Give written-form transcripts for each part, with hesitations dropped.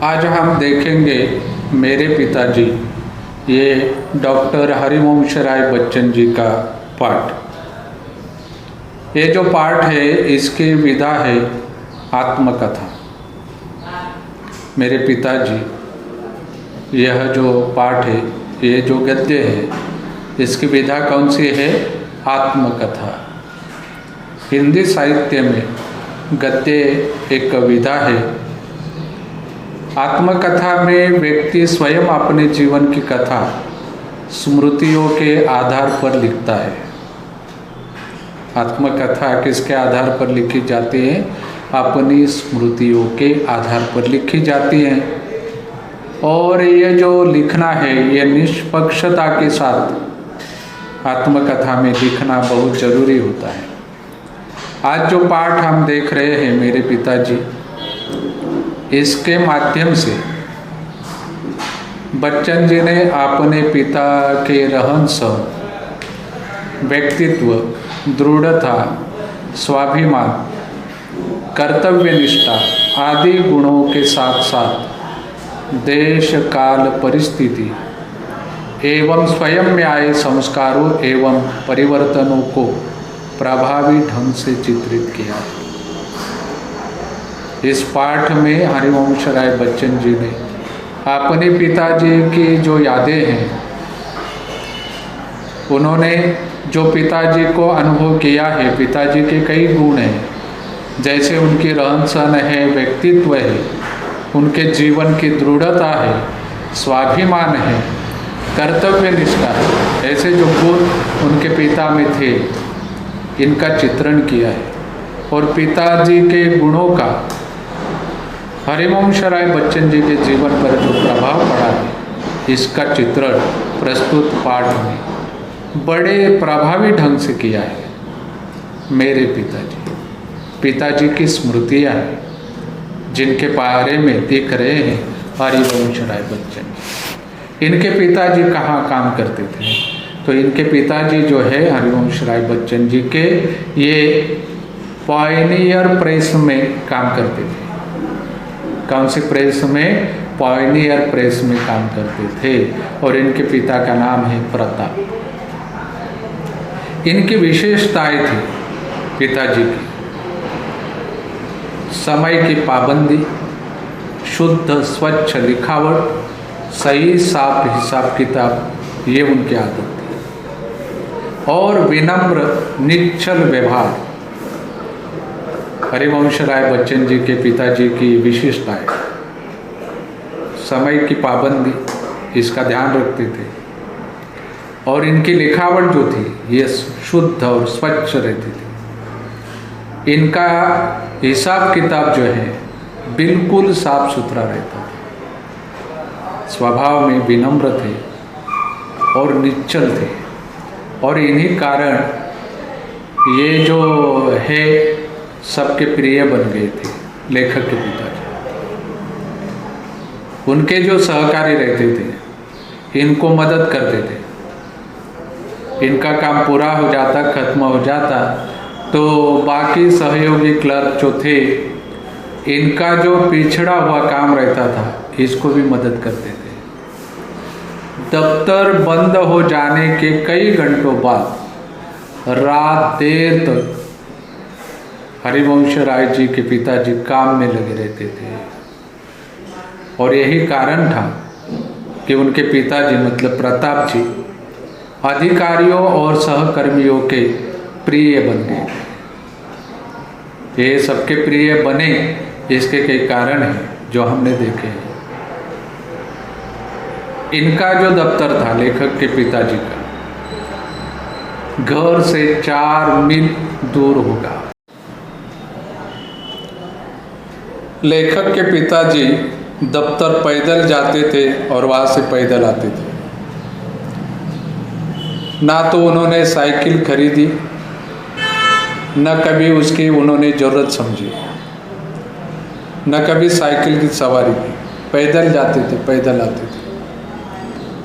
आज हम देखेंगे मेरे पिताजी, ये डॉक्टर हरिवंश राय बच्चन जी का पाठ। ये जो पाठ है इसकी विधा है आत्मकथा। मेरे पिताजी, यह जो पाठ है, ये जो गद्य है, इसकी विधा कौन सी है? आत्मकथा। हिंदी साहित्य में गद्य एक विधा है। आत्मकथा में व्यक्ति स्वयं अपने जीवन की कथा स्मृतियों के आधार पर लिखता है। आत्मकथा किसके आधार पर लिखी जाती है? अपनी स्मृतियों के आधार पर लिखी जाती है। और ये जो लिखना है, ये निष्पक्षता के साथ आत्मकथा में लिखना बहुत जरूरी होता है। आज जो पाठ हम देख रहे हैं मेरे पिताजी, इसके माध्यम से बच्चन जी ने अपने पिता के रहन सहन, व्यक्तित्व, दृढ़ता, स्वाभिमान, कर्तव्यनिष्ठा आदि गुणों के साथ साथ देश काल परिस्थिति एवं स्वयं में आए संस्कारों एवं परिवर्तनों को प्रभावी ढंग से चित्रित किया। इस पाठ में हरिवंश राय बच्चन जी ने अपने पिताजी की जो यादें हैं, उन्होंने जो पिताजी को अनुभव किया है, पिताजी के कई गुण हैं, जैसे उनकी रहन सहन है, व्यक्तित्व है, उनके जीवन की दृढ़ता है, स्वाभिमान है, कर्तव्य निष्ठा है, ऐसे जो गुण उनके पिता में थे, इनका चित्रण किया है। और पिताजी के गुणों का हरिवंश राय बच्चन जी के जीवन पर जो प्रभाव पड़ा है, इसका चित्रण प्रस्तुत पाठ में बड़े प्रभावी ढंग से किया है। मेरे पिताजी की स्मृतियाँ हैं, जिनके बारे में दिख रहे हैं हरिवंश राय बच्चन जी। इनके पिताजी कहाँ काम करते थे? तो इनके पिताजी जो है हरिवंश राय बच्चन जी के, ये पायनियर प्रेस में काम करते थे। कौन सी प्रेस में? पायनियर प्रेस में काम करते थे। और इनके पिता का नाम है प्रताप। इनकी विशेषताएं थी पिताजी की: समय की पाबंदी, शुद्ध स्वच्छ लिखावट, सही साफ हिसाब किताब, ये उनकी आदत थी। और विनम्र निश्चल व्यवहार, हरिवंश राय बच्चन जी के पिताजी की विशेषताएं। समय की पाबंदी, इसका ध्यान रखते थे। और इनकी लिखावट जो थी, ये शुद्ध और स्वच्छ रहती थी। इनका हिसाब किताब जो है बिल्कुल साफ सुथरा रहता था। स्वभाव में विनम्र थे और निश्चल थे। और इन्हीं कारण ये जो है सबके प्रिय बन गए थे, लेखक के पिताजी। उनके जो सहकारी रहते थे, इनको मदद करते थे। इनका काम पूरा हो जाता, खत्म हो जाता, तो बाकी सहयोगी क्लर्क जो थे, इनका जो पिछड़ा हुआ काम रहता था, इसको भी मदद करते थे। दफ्तर बंद हो जाने के कई घंटों बाद रात देर तक हरिवंश राय जी के पिताजी काम में लगे रहते थे। और यही कारण था कि उनके पिताजी मतलब प्रताप जी अधिकारियों और सहकर्मियों के प्रिय बन गए। ये सबके प्रिय बने, इसके कई कारण हैं जो हमने देखे हैं। इनका जो दफ्तर था लेखक के पिताजी का, घर से 4 मील दूर होगा। लेखक के पिताजी दफ्तर पैदल जाते थे और वहाँ से पैदल आते थे। ना तो उन्होंने साइकिल खरीदी, न कभी उसकी उन्होंने ज़रूरत समझी, न कभी साइकिल की सवारी की। पैदल जाते थे, पैदल आते थे।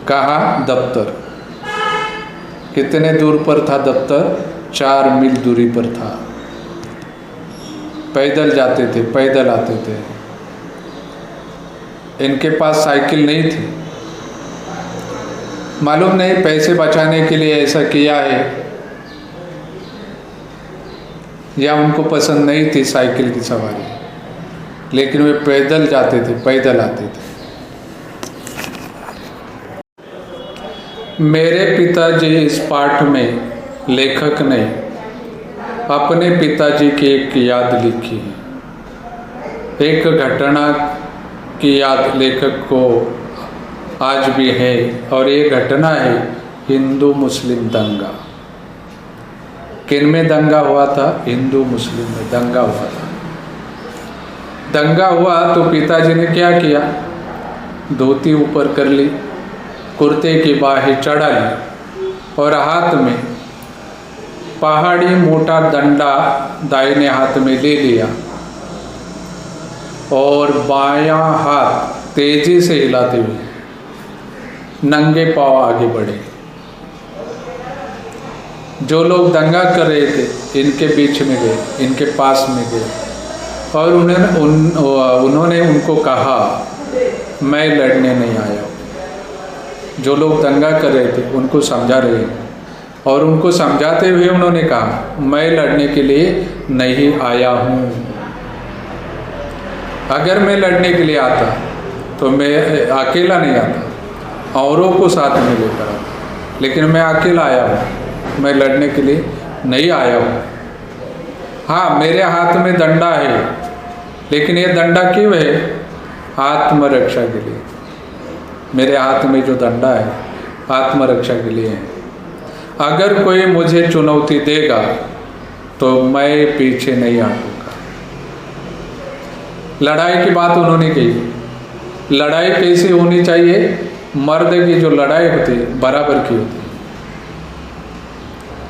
कहाँ? दफ्तर। कितने दूर पर था दफ्तर? 4 मील दूरी पर था। पैदल जाते थे, पैदल आते थे। इनके पास साइकिल नहीं थी। मालूम नहीं पैसे बचाने के लिए ऐसा किया है या उनको पसंद नहीं थी साइकिल की सवारी, लेकिन वे पैदल जाते थे, पैदल आते थे। मेरे पिताजी इस पाठ में लेखक ने अपने पिताजी की एक याद लिखी है। एक घटना की याद लेखक को आज भी है, और ये घटना है हिंदू मुस्लिम दंगा। किन में दंगा हुआ था? हिंदू मुस्लिम में दंगा हुआ था। दंगा हुआ तो पिताजी ने क्या किया? धोती ऊपर कर ली, कुर्ते की बाहें चढ़ा ली और हाथ में पहाड़ी मोटा डंडा दाहिने हाथ में ले लिया और बायां हाथ तेजी से हिलाते हुए नंगे पांव आगे बढ़े। जो लोग दंगा कर रहे थे इनके बीच में गए, इनके पास में गए और उन्होंने उनको कहा, मैं लड़ने नहीं आया हूँ। जो लोग दंगा कर रहे थे उनको समझा रहे हैं और उनको समझाते हुए उन्होंने कहा, मैं लड़ने के लिए नहीं आया हूँ। अगर मैं लड़ने के लिए आता तो मैं अकेला नहीं आता, औरों को साथ में लेकर आता, लेकिन मैं अकेला आया हूँ, मैं लड़ने के लिए नहीं आया हूँ। हाँ, मेरे हाथ में डंडा है, लेकिन ये डंडा क्यों है? आत्मरक्षा के लिए। मेरे हाथ में जो डंडा है आत्मरक्षा के लिए है। अगर कोई मुझे चुनौती देगा तो मैं पीछे नहीं हटूंगा। लड़ाई की बात उन्होंने कही। लड़ाई कैसी होनी चाहिए? मर्द की जो लड़ाई होती है बराबर की होती है।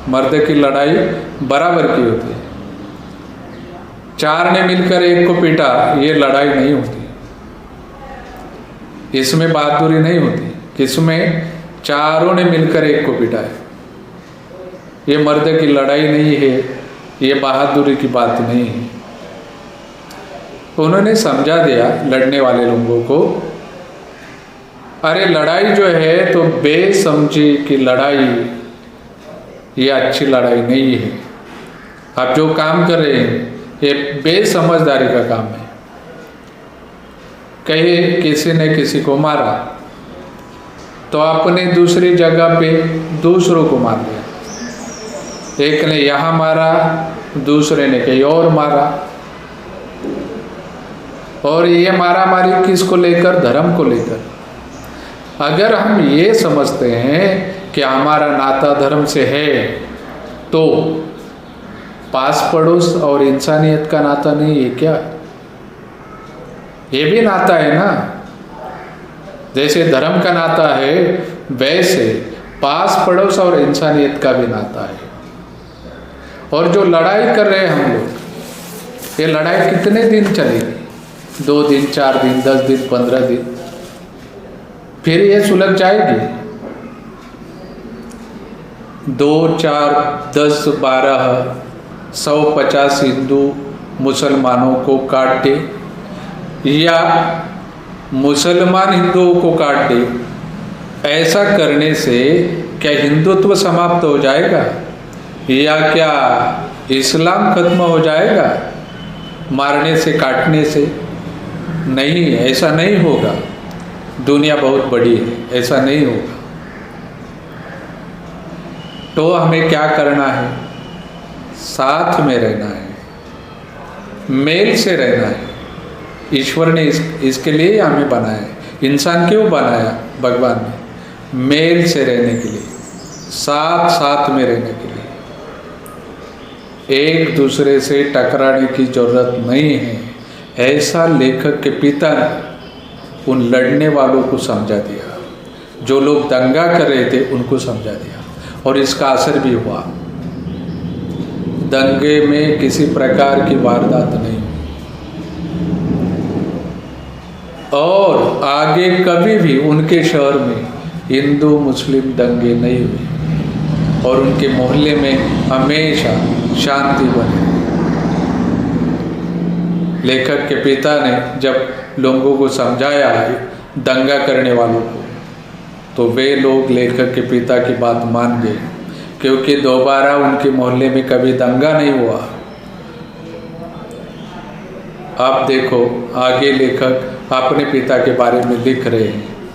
मर्द की लड़ाई बराबर की होती है। चार ने मिलकर एक को पीटा, ये लड़ाई नहीं होती, इसमें बहादुरी नहीं होती। किसमें? चारों ने मिलकर एक को पीटा है। ये मर्द की लड़ाई नहीं है, ये बहादुरी की बात नहीं है। उन्होंने समझा दिया लड़ने वाले लोगों को, अरे लड़ाई जो है तो बेसमझी की लड़ाई, ये अच्छी लड़ाई नहीं है। आप जो काम कर रहे हैं ये बेसमझदारी का काम है। कहे किसी ने किसी को मारा तो आपने दूसरी जगह पे दूसरों को मार दिया। एक ने यहाँ मारा, दूसरे ने कहीं और मारा, और ये मारामारी किसको लेकर? धर्म को लेकर। अगर हम ये समझते हैं कि हमारा नाता धर्म से है, तो पास पड़ोस और इंसानियत का नाता नहीं है क्या? ये भी नाता है ना। जैसे धर्म का नाता है, वैसे पास पड़ोस और इंसानियत का भी नाता है। और जो लड़ाई कर रहे हैं हम लोग, ये लड़ाई कितने दिन चलेगी? 2 दिन, 4 दिन, 10 दिन, 15 दिन, फिर ये सुलझ जाएगी। 2, 4, 10, 12, 150 हिंदू मुसलमानों को काट दे या मुसलमान हिंदुओं को काट दे, ऐसा करने से क्या हिंदुत्व समाप्त हो जाएगा या क्या इस्लाम खत्म हो जाएगा? मारने से, काटने से नहीं, ऐसा नहीं होगा। दुनिया बहुत बड़ी है, ऐसा नहीं होगा। तो हमें क्या करना है? साथ में रहना है, मेल से रहना है। ईश्वर ने इसके लिए हमें बनाया है। इंसान क्यों बनाया भगवान ने? मेल से रहने के लिए, साथ साथ में रहने के लिए। एक दूसरे से टकराने की जरूरत नहीं है, ऐसा लेखक के पिता ने उन लड़ने वालों को समझा दिया। जो लोग दंगा कर रहे थे उनको समझा दिया, और इसका असर भी हुआ। दंगे में किसी प्रकार की वारदात नहीं, और आगे कभी भी उनके शहर में हिंदू मुस्लिम दंगे नहीं हुए, और उनके मोहल्ले में हमेशा शांति बनी। लेखक के पिता ने जब लोगों को समझाया दंगा करने वालों को, तो वे लोग लेखक के पिता की बात मान गए, क्योंकि दोबारा उनके मोहल्ले में कभी दंगा नहीं हुआ। आप देखो आगे लेखक अपने पिता के बारे में लिख रहे हैं।